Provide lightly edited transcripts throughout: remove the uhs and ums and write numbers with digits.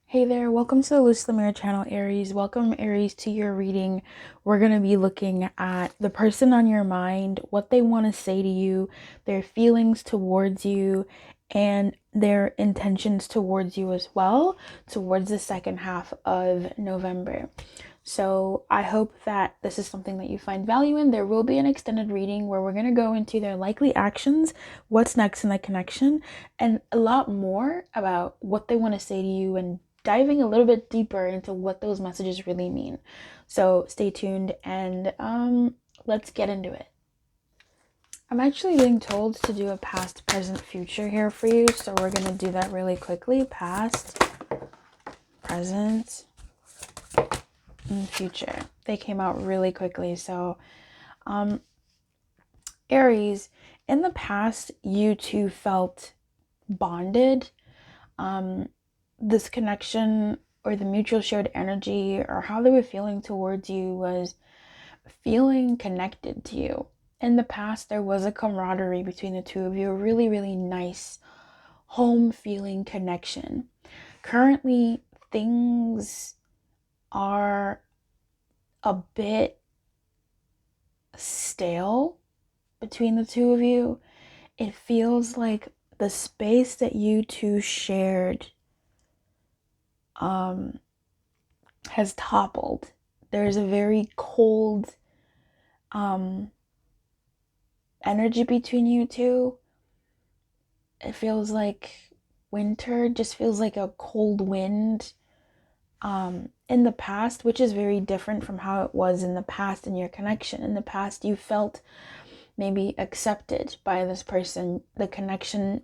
Hey there, welcome to the Lucy the Mirror channel, Aries. Welcome, Aries, to your reading. We're going to be looking at the person on your mind, what they want to say to you, their feelings towards you, and their intentions towards you as well, towards the second half of November. So I hope that this is something that you find value in. There will be an extended reading where we're going to go into their likely actions, what's next in the connection, and a lot more about what they want to say to you and diving a little bit deeper into what those messages really mean. So stay tuned and let's get into it. I'm actually being told to do a past, present, future here for you. So we're going to do that really quickly. Past, present, and future. They came out really quickly. So Aries, in the past, you two felt bonded. This connection or the mutual shared energy or how they were feeling towards you was feeling connected to you. In the past, there was a camaraderie between the two of you, a really, really nice home feeling connection. Currently, things are a bit stale between the two of you. It feels like the space that you two shared has toppled. There's a very cold energy between you two. It feels like winter, just feels like a cold wind in the past, which is very different from how it was in the past in your connection. In the past, you felt maybe accepted by this person. The connection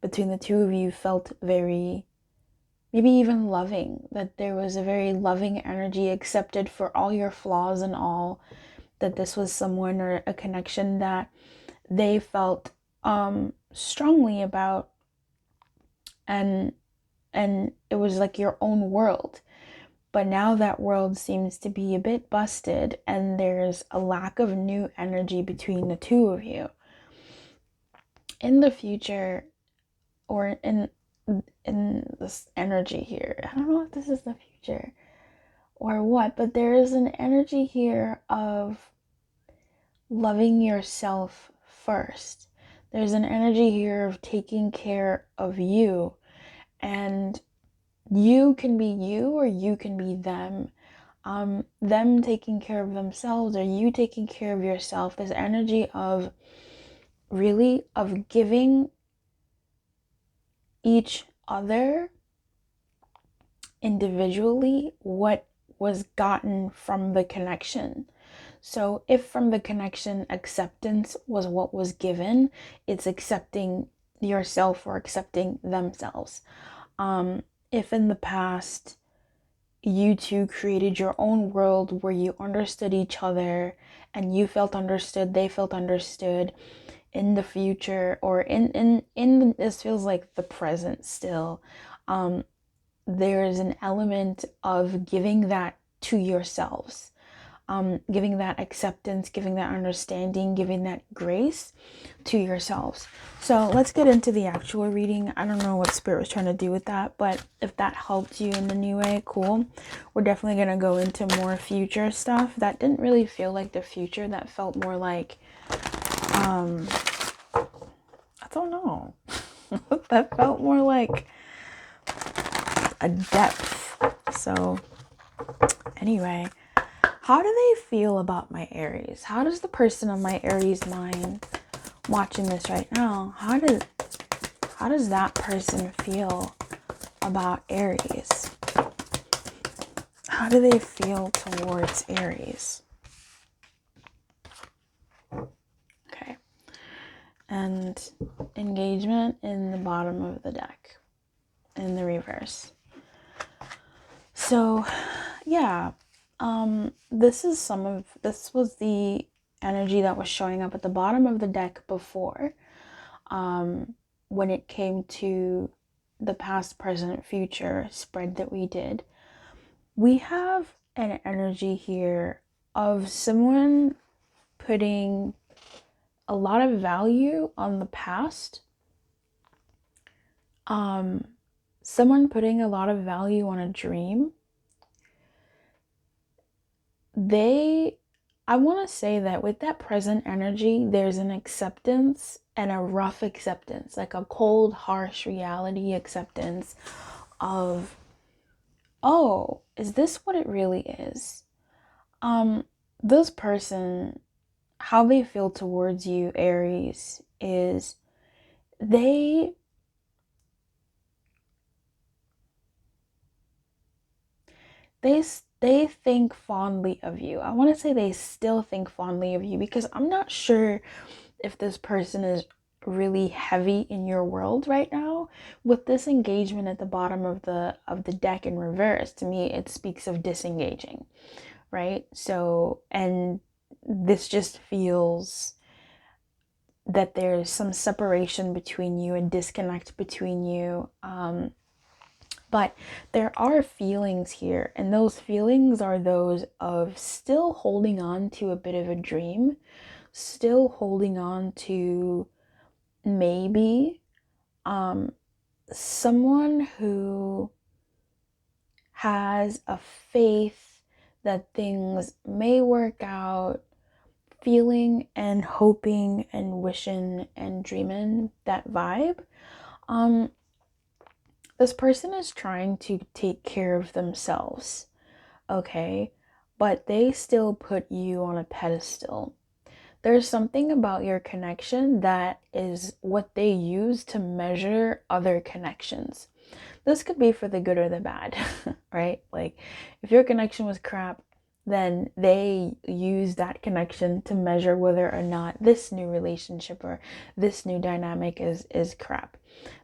between the two of you felt very, maybe even loving, that there was a very loving energy, accepted for all your flaws and all, that this was someone or a connection that they felt strongly about, and it was like your own world. But now that world seems to be a bit busted and there's a lack of new energy between the two of you. In the future, or in this energy here, I don't know if this is the future or what, but there is an energy here of loving yourself first. There's an energy here of taking care of you, and you can be you or you can be them. Them taking care of themselves or you taking care of yourself. This energy of really of giving each other individually what was gotten from the connection. So if from the connection acceptance was what was given, it's accepting yourself or accepting themselves. If in the past you two created your own world where you understood each other and you felt understood, they felt understood, in the future or in this feels like the present still, there's an element of giving that to yourselves, giving that acceptance, giving that understanding, giving that grace to yourselves. So let's get into the actual reading. I don't know what Spirit was trying to do with that, but if that helped you in any way, cool. We're definitely going to go into more future stuff. That didn't really feel like the future. That felt more like, I don't know. That felt more like a depth. So anyway, how do they feel about my Aries? How does the person on my Aries mind watching this right now, how does that person feel about Aries? How do they feel towards Aries? Okay. And engagement in the bottom of the deck in the reverse. So yeah, this was the energy that was showing up at the bottom of the deck before, when it came to the past, present, future spread that we did. We have an energy here of someone putting a lot of value on the past, someone putting a lot of value on a dream, I want to say that with that present energy, there's an acceptance and a rough acceptance, like a cold, harsh reality acceptance of, oh, is this what it really is? This person, how they feel towards you, Aries, is they think fondly of you. I want to say they still think fondly of you, because I'm not sure if this person is really heavy in your world right now. With this engagement at the bottom of the deck in reverse, to me it speaks of disengaging, right? So, and this just feels that there's some separation between you and disconnect between you. But there are feelings here, and those feelings are those of still holding on to a bit of a dream, still holding on to maybe someone who has a faith that things may work out, feeling and hoping and wishing and dreaming, that vibe. This person is trying to take care of themselves, okay? But they still put you on a pedestal. There's something about your connection that is what they use to measure other connections. This could be for the good or the bad, right? Like, if your connection was crap, then they use that connection to measure whether or not this new relationship or this new dynamic is crap.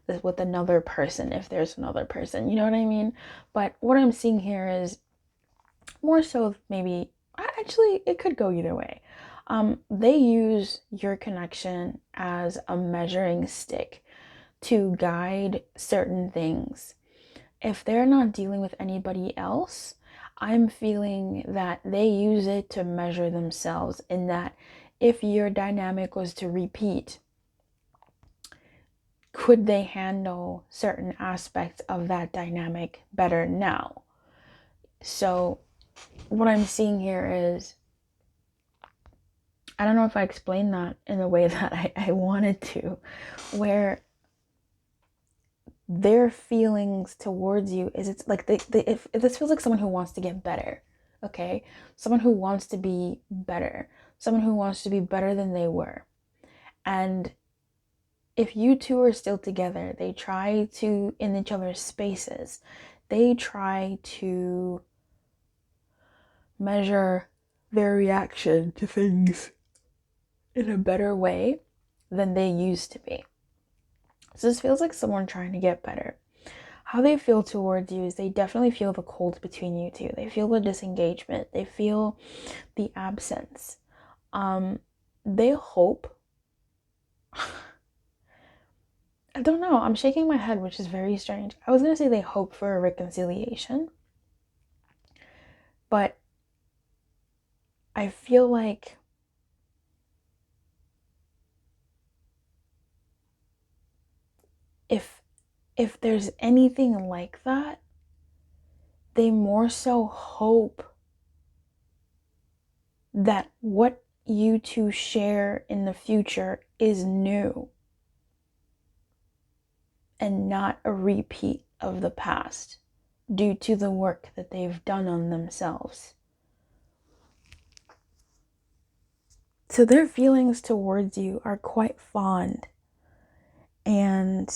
This with another person, if there's another person, you know what I mean? But what I'm seeing here is more so maybe, actually, it could go either way. They use your connection as a measuring stick to guide certain things. If they're not dealing with anybody else, I'm feeling that they use it to measure themselves, in that if your dynamic was to repeat, could they handle certain aspects of that dynamic better now? So what I'm seeing here is, I don't know if I explained that in the way that I wanted to, where their feelings towards you is, it's like if this feels like someone who wants to get better, okay? Someone who wants to be better, someone who wants to be better than they were. And if you two are still together, they try to, in each other's spaces, they try to measure their reaction to things in a better way than they used to be. So this feels like someone trying to get better. How they feel towards you is they definitely feel the cold between you two. They feel the disengagement. They feel the absence. They hope. I don't know. I'm shaking my head, which is very strange. I was going to say they hope for a reconciliation, but I feel like if there's anything like that, they more so hope that what you two share in the future is new and not a repeat of the past, due to the work that they've done on themselves. So their feelings towards you are quite fond, and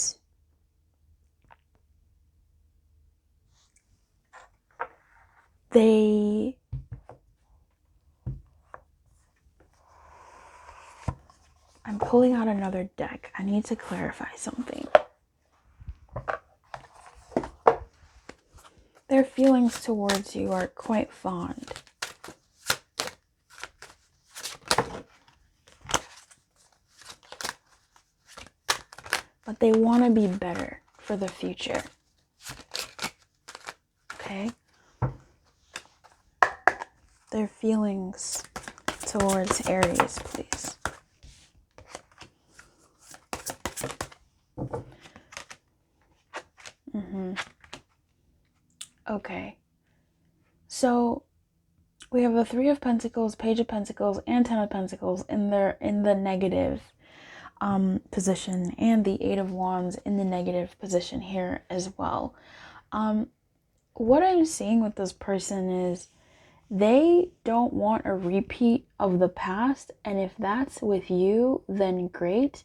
I'm pulling out another deck. I need to clarify something. Their feelings towards you are quite fond. But they want to be better for the future. Okay? Their feelings towards Aries, please. Okay. So we have the Three of Pentacles, Page of Pentacles, and Ten of Pentacles in the negative position, and the Eight of Wands in the negative position here as well. What I'm seeing with this person is they don't want a repeat of the past, and if that's with you, then great,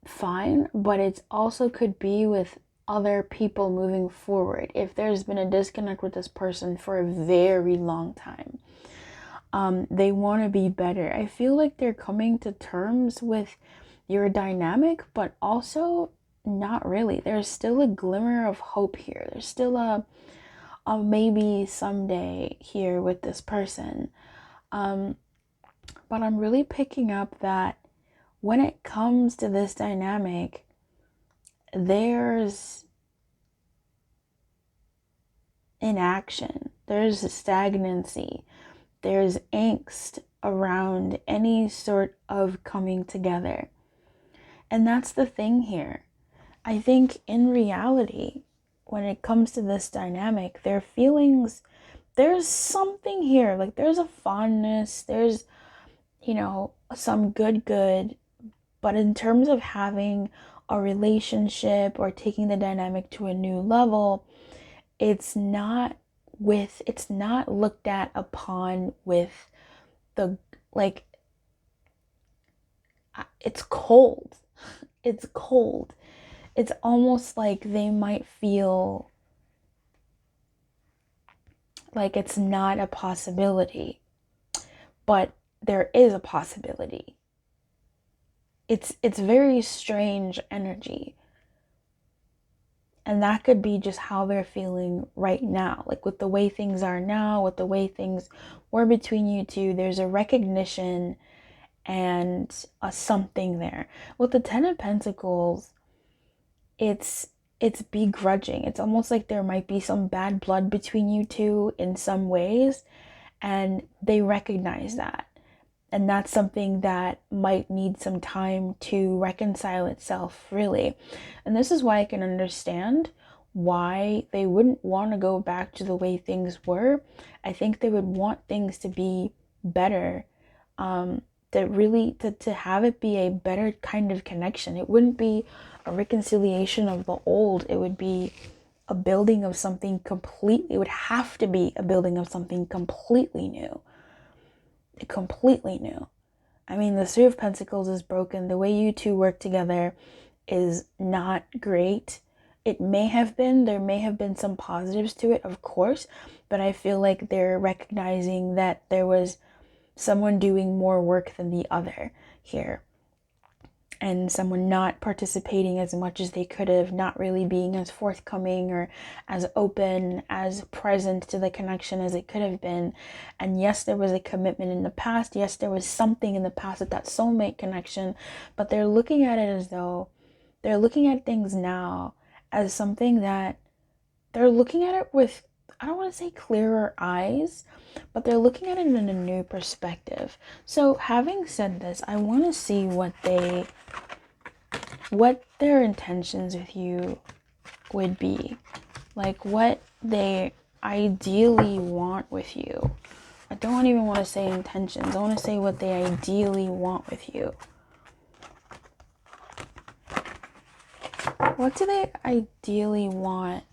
fine, but it also could be with other people moving forward. If there's been a disconnect with this person for a very long time, they want to be better. I feel like they're coming to terms with your dynamic, but also not really. There's still a glimmer of hope here. There's still a maybe someday here with this person. But I'm really picking up that when it comes to this dynamic, there's inaction, there's stagnancy, there's angst around any sort of coming together. And that's the thing here. I think in reality, when it comes to this dynamic, their feelings, there's something here. Like there's a fondness, there's, some good. But in terms of having a relationship or taking the dynamic to a new level, it's not looked at upon with the, like, it's cold. It's cold. It's almost like they might feel like it's not a possibility, but there is a possibility. It's very strange energy. And that could be just how they're feeling right now. Like with the way things are now, with the way things were between you two, there's a recognition and a something there. With the Ten of Pentacles, it's begrudging. It's almost like there might be some bad blood between you two in some ways, and they recognize that. And that's something that might need some time to reconcile itself, really. And this is why I can understand why they wouldn't want to go back to the way things were. I think they would want things to be better, to have it be a better kind of connection. It wouldn't be a reconciliation of the old. It would be a building of something completely. It would have to be a building of something completely new. Completely new. I mean, the Three of Pentacles is broken. The way you two work together is not great. There may have been some positives to it, of course, but I feel like they're recognizing that there was someone doing more work than the other here, and someone not participating as much as they could have, not really being as forthcoming or as open, as present to the connection as it could have been. And yes, there was a commitment in the past. Yes, there was something in the past with that soulmate connection, but they're looking at it as though they're looking at things now as something that they're looking at it with, I don't want to say clearer eyes, but they're looking at it in a new perspective. So having said this, I want to see what their intentions with you would be. Like what they ideally want with you. I don't even want to say intentions. I want to say what they ideally want with you. What do they ideally want?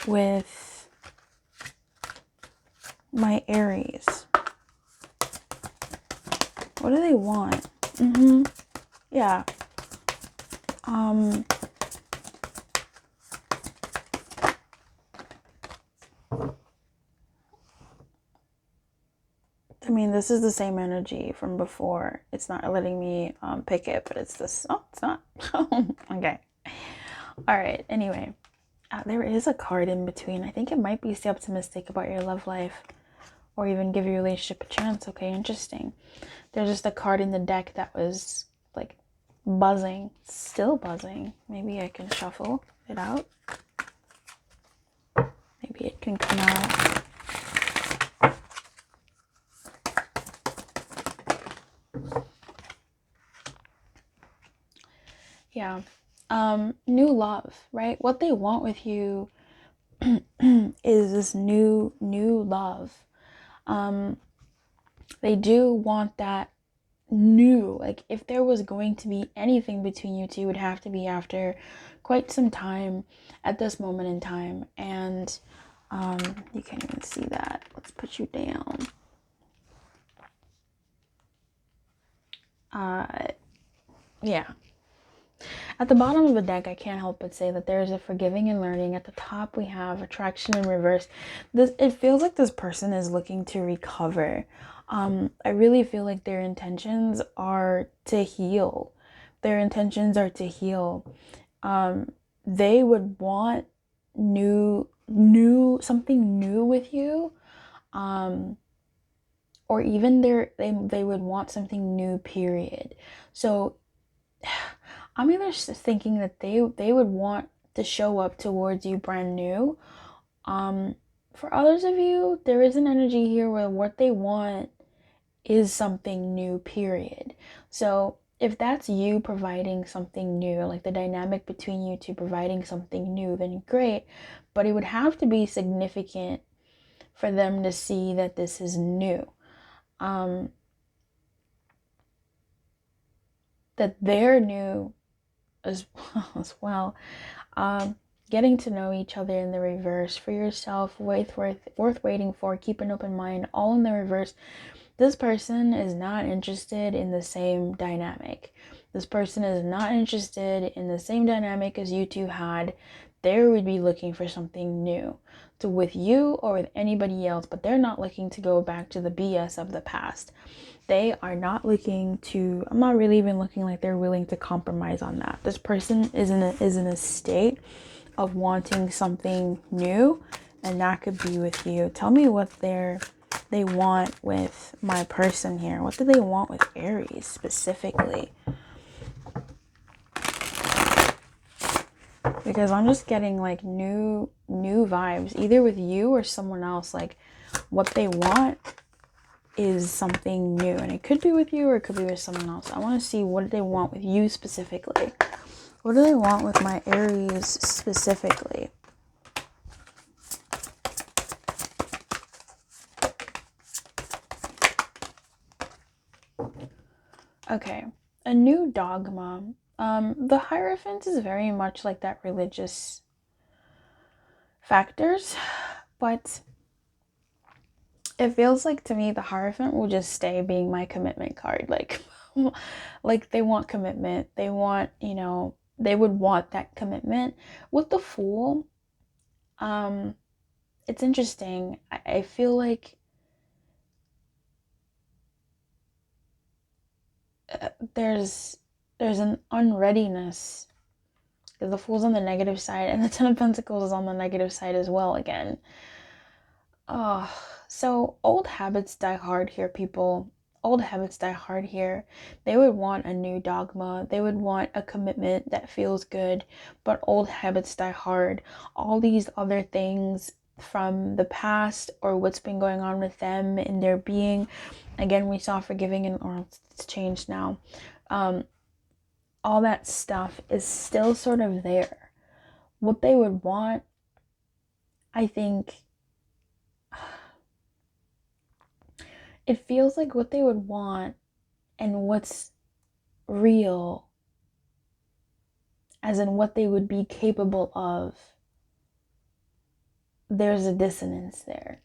With my Aries. What do they want? Yeah. I mean, this is the same energy from before. It's not letting me pick it, but it's this. Oh, it's not. Okay. All right. Anyway, there is a card in between. I think it might be stay optimistic about your love life, or even give your relationship a chance. Okay, interesting. There's just a card in the deck that was like buzzing, still buzzing. Maybe I can shuffle it out. Maybe it can come out. Yeah. New love, right? What they want with you is this new love. They do want that new, like if there was going to be anything between you two, it would have to be after quite some time at this moment in time. And you can't even see that. Let's put you down. Yeah. At the bottom of the deck, I can't help but say that there is a forgiving and learning. At the top, we have attraction in reverse. It feels like this person is looking to recover. I really feel like their intentions are to heal. Their intentions are to heal. They would want something new with you. Or even they would want something new, period. So I'm either thinking that they would want to show up towards you brand new. For others of you, there is an energy here where what they want is something new, period. So if that's you providing something new, like the dynamic between you two providing something new, then great. But it would have to be significant for them to see that this is new. That they're new as well. Getting to know each other in the reverse for yourself, worth waiting for, keep an open mind, all in the reverse. This person is not interested in the same dynamic. This person is not interested in the same dynamic as you two had. They would be looking for something new to with you or with anybody else, but they're not looking to go back to the BS of the past. They are not looking to, I'm not really even looking like they're willing to compromise on that. This person is in a state of wanting something new, and that could be with you. Tell me what they want with my person here. What do they want with Aries specifically? Because I'm just getting like new vibes, either with you or someone else. Like what they want is something new, and it could be with you or it could be with someone else. I want to see what they want with you specifically. What do they want with my Aries specifically? Okay, a new dogma. The Hierophant is very much like that religious factors, but it feels like to me the Hierophant will just stay being my commitment card. Like they want commitment. They want, they would want that commitment. With the Fool, it's interesting. I feel like there's an unreadiness, because the Fool's on the negative side and the Ten of Pentacles is on the negative side as well again. So old habits die hard here, people. Old habits die hard here. They would want a new dogma. They would want a commitment that feels good, but old habits die hard. All these other things from the past or what's been going on with them in their being. Again, we saw forgiving or it's changed now. All that stuff is still sort of there. What they would want, I think, it feels like what they would want and what's real, as in what they would be capable of, there's a dissonance there.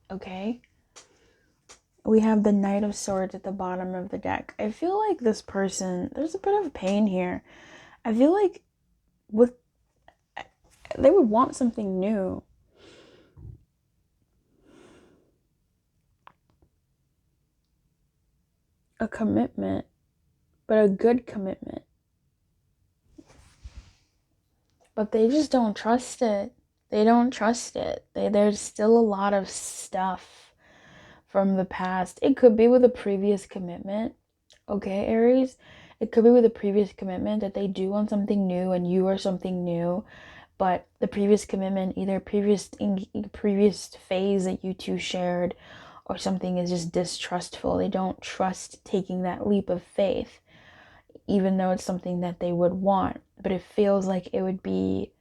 Okay? We have the Knight of Swords at the bottom of the deck. I feel like this person, there's a bit of pain here. I feel like they would want something new. A commitment, but a good commitment. But they just don't trust it. They don't trust it. There's still a lot of stuff from the past. It could be with a previous commitment. Okay, Aries? It could be with a previous commitment that they do want something new and you are something new. But the previous commitment, either previous phase that you two shared or something, is just distrustful. They don't trust taking that leap of faith. even though it's something that they would want. But it feels like it would be,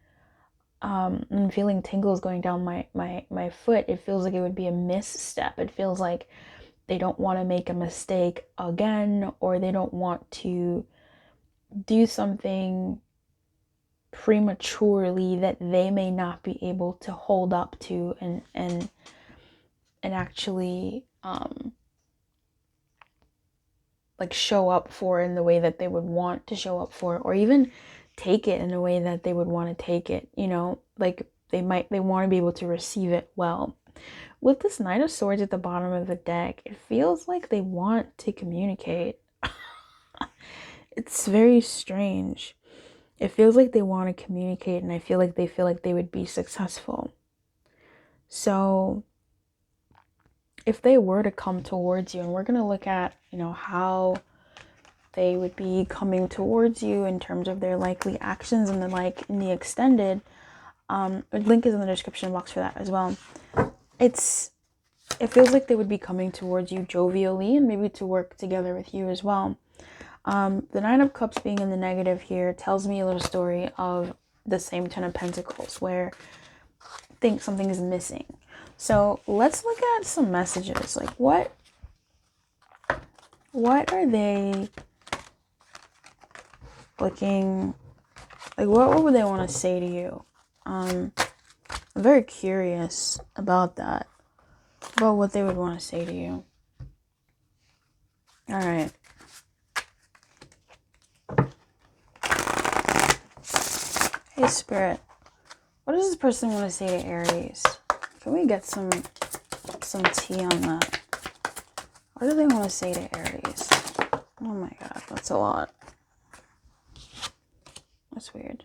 I'm feeling tingles going down my foot. It feels like it would be a misstep. It feels like they don't want to make a mistake again, or they don't want to do something prematurely that they may not be able to hold up to and actually like show up for in the way that they would want to show up for, or even take it in a way that they would want to take it, you know, like they want to be able to receive it well. With this Knight of Swords at the bottom of the deck, it feels like they want to communicate. It's very strange. It feels like they want to communicate, and I feel like they would be successful. So if they were to come towards you, and we're going to look at, you know, how they would be coming towards you in terms of their likely actions and the like in the extended, link is in the description box for that as well. It feels like they would be coming towards you jovially and maybe to work together with you as well. The Nine of Cups being in the negative here tells me a little story of the same Ten of Pentacles, where I think something is missing. So let's look at some messages. Like what are they looking, like what would they want to say to you? I'm very curious about that, about what they would want to say to you. All right. Hey, Spirit, what does this person want to say to Aries? Can we get some tea on that? What do they want to say to Aries? Oh my god, that's a lot. That's weird.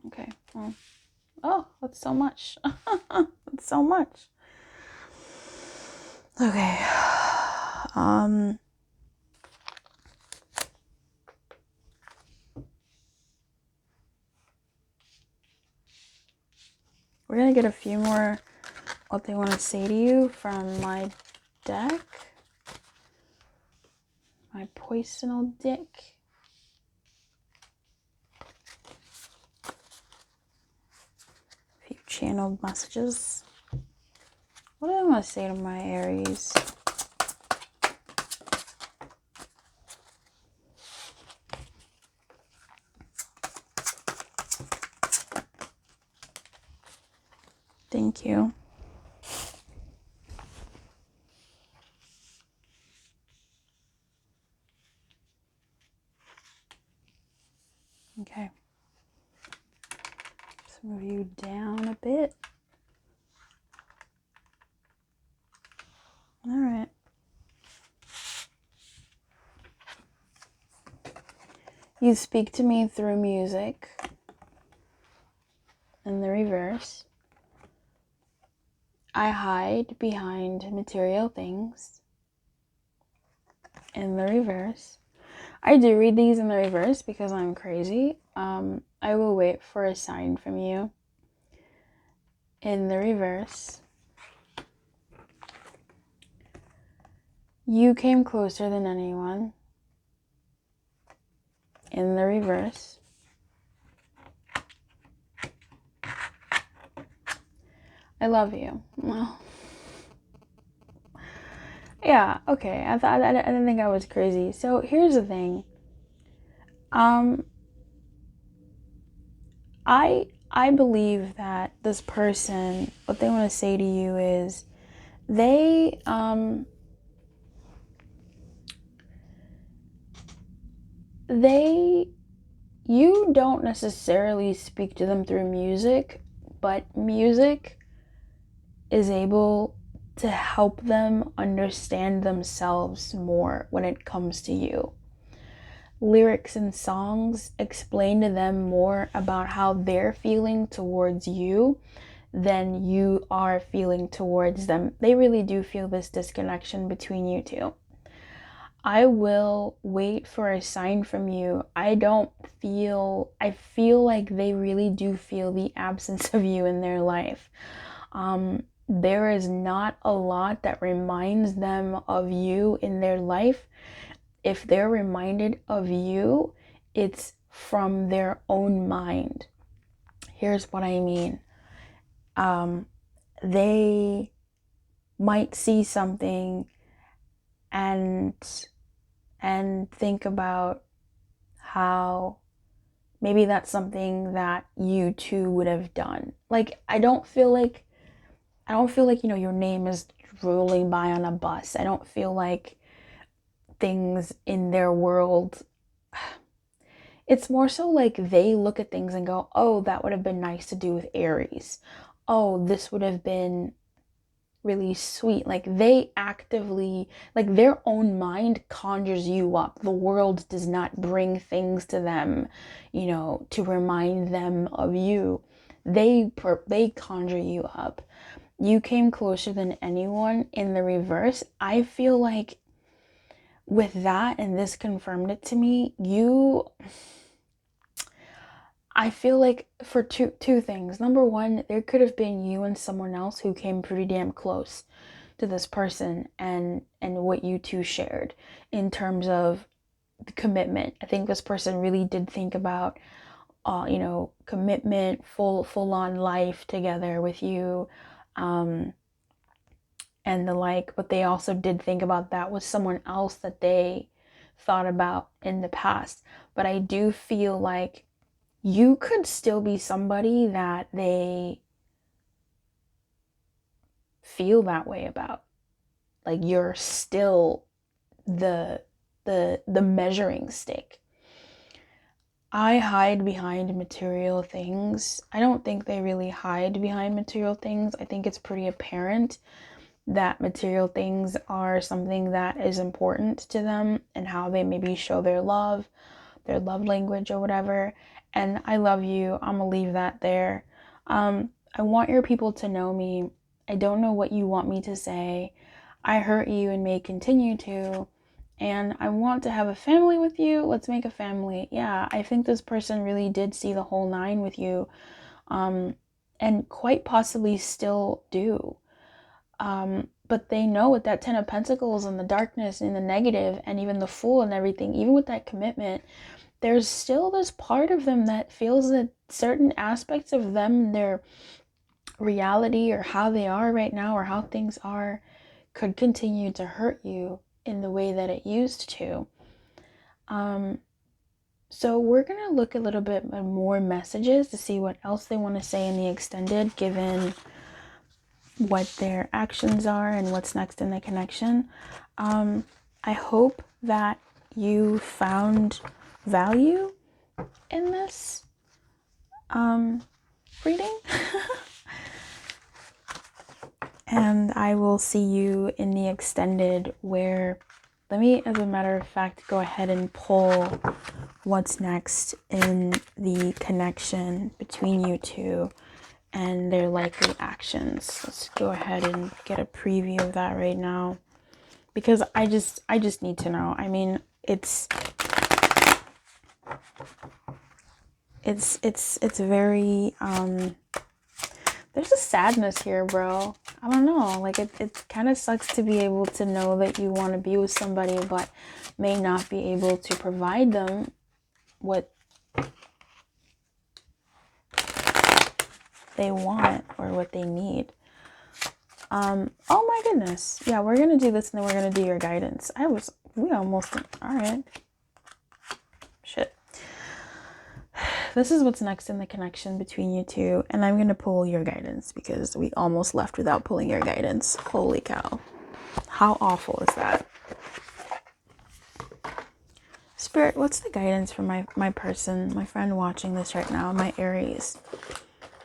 Okay. Well, oh, that's so much. That's so much. Okay. We're gonna get a few more what they want to say to you from my deck. My poisonal deck. A few channeled messages. What do I want to say to my Aries? Thank you. Okay. Let's move you down a bit. All right. You speak to me through music. In the reverse. I hide behind material things. In the reverse. I do read these in the reverse because I'm crazy. I will wait for a sign from you. In the reverse. You came closer than anyone. In the reverse. I love you. Well, yeah, okay. I didn't think I was crazy. So here's the thing. I believe that this person, what they want to say to you is you don't necessarily speak to them through music, but music is able to help them understand themselves more when it comes to you. Lyrics and songs explain to them more about how they're feeling towards you than you are feeling towards them. They really do feel this disconnection between you two. I will wait for a sign from you. I feel like they really do feel the absence of you in their life. There is not a lot that reminds them of you in their life. If they're reminded of you, it's from their own mind. Here's what I mean. They might see something and think about how maybe that's something that you too would have done. Like, I don't feel like, your name is rolling by on a bus. I don't feel like things in their world, it's more so like they look at things and go, oh, that would have been nice to do with Aries. Oh, this would have been really sweet. Like, they actively, like, their own mind conjures you up. The world does not bring things to them, to remind them of you. They conjure you up. You came closer than anyone. In the reverse, I feel like with that, and this confirmed it to me, I feel like for two things. Number one, there could have been you and someone else who came pretty damn close to this person and what you two shared in terms of the commitment. I think this person really did think about commitment, full on life together with you, and the like, but they also did think about that with someone else that they thought about in the past. But I do feel like you could still be somebody that they feel that way about. Like, you're still the measuring stick. I hide behind material things. I don't think they really hide behind material things. I think it's pretty apparent that material things are something that is important to them and how they maybe show their love language or whatever. And I love you. I'm gonna leave that there. I want your people to know me. I don't know what you want me to say. I hurt you and may continue to. And I want to have a family with you. Let's make a family. Yeah, I think this person really did see the whole nine with you. And quite possibly still do. But they know with that 10 of Pentacles and the darkness and the negative and even the Fool and everything, even with that commitment, there's still this part of them that feels that certain aspects of them, their reality or how they are right now or how things are, could continue to hurt you in the way that it used to. So we're going to look a little bit more messages to see what else they want to say in the extended, given what their actions are and what's next in the connection. I hope that you found value in this reading. And I will see you in the extended, where, let me, as a matter of fact, go ahead and pull what's next in the connection between you two and their likely actions. Let's go ahead and get a preview of that right now, because I just need to know. I mean, it's very there's a sadness here, bro. I don't know, like it kind of sucks to be able to know that you want to be with somebody but may not be able to provide them what they want or what they need. Oh my goodness. Yeah, we're gonna do this and then we're gonna do your guidance. We almost, all right. Shit. This is what's next in the connection between you two, and I'm gonna pull your guidance because we almost left without pulling your guidance. Holy cow. How awful is that? Spirit, what's the guidance for my person, my friend watching this right now, my Aries?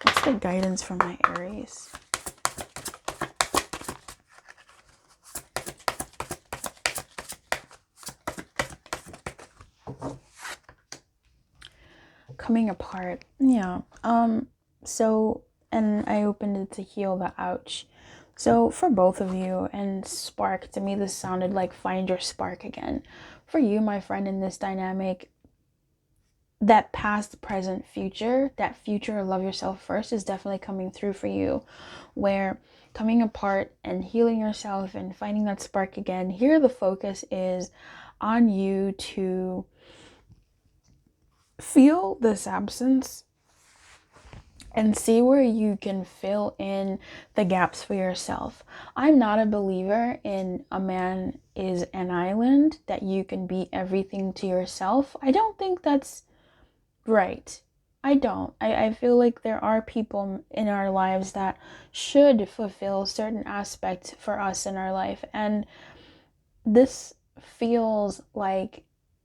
What's the guidance for my Aries? Coming apart. Yeah. So, and I opened it to heal the ouch. So for both of you, and spark, to me this sounded like find your spark again. For you, my friend, in this dynamic, that past, present, future, that future love yourself first is definitely coming through for you, where coming apart and healing yourself and finding that spark again, here the focus is on you to feel this absence and see where you can fill in the gaps for yourself. I'm not a believer in a man is an island, that you can be everything to yourself. I don't think that's right. I don't. I feel like there are people in our lives that should fulfill certain aspects for us in our life. And this feels like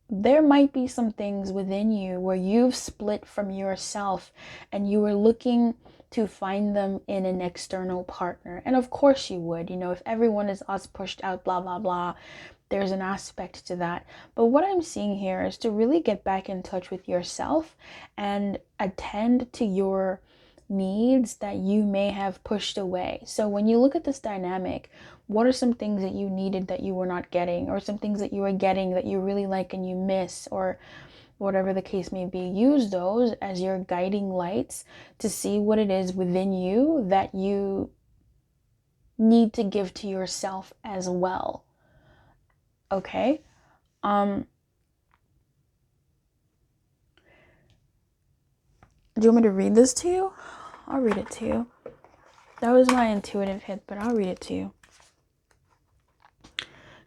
there might be some things within you where you've split from yourself and you were looking to find them in an external partner. And of course you would, if everyone is us pushed out, blah, blah, blah, there's an aspect to that. But what I'm seeing here is to really get back in touch with yourself and attend to your needs that you may have pushed away. So when you look at this dynamic, what are some things that you needed that you were not getting, or some things that you were getting that you really like and you miss, or whatever the case may be? Use those as your guiding lights to see what it is within you that you need to give to yourself as well. Okay? Do you want me to read this to you? I'll read it to you. That was my intuitive hit, but I'll read it to you.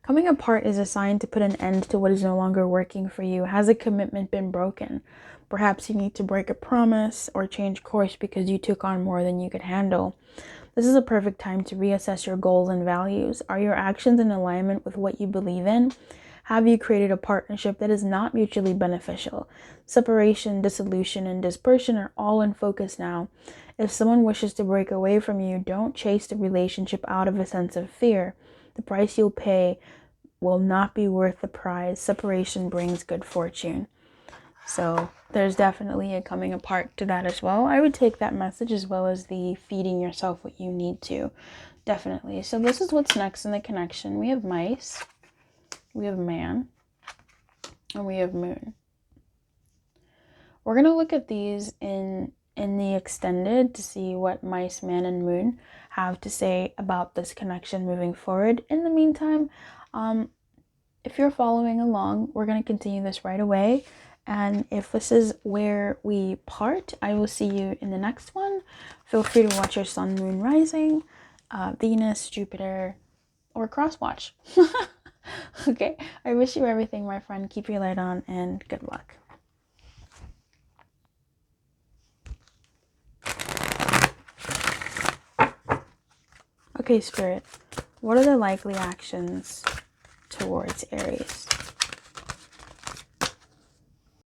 Coming apart is a sign to put an end to what is no longer working for you. Has a commitment been broken? Perhaps you need to break a promise or change course because you took on more than you could handle. This is a perfect time to reassess your goals and values. Are your actions in alignment with what you believe in? Have you created a partnership that is not mutually beneficial? Separation, dissolution, and dispersion are all in focus now. If someone wishes to break away from you, don't chase the relationship out of a sense of fear. The price you'll pay will not be worth the prize. Separation brings good fortune. So there's definitely a coming apart to that as well. I would take that message as well as the feeding yourself what you need to. Definitely. So this is what's next in the connection. We have mice, we have man, and we have moon. We're going to look at these in the extended to see what mice, man, and moon have to say about this connection moving forward. In the meantime, if you're following along, we're going to continue this right away. And if this is where we part, I will see you in the next one. Feel free to watch your sun, moon, rising, Venus, Jupiter, or cross watch. Okay, I wish you everything, my friend. Keep your light on and good luck. Okay, Spirit, what are the likely actions towards Aries?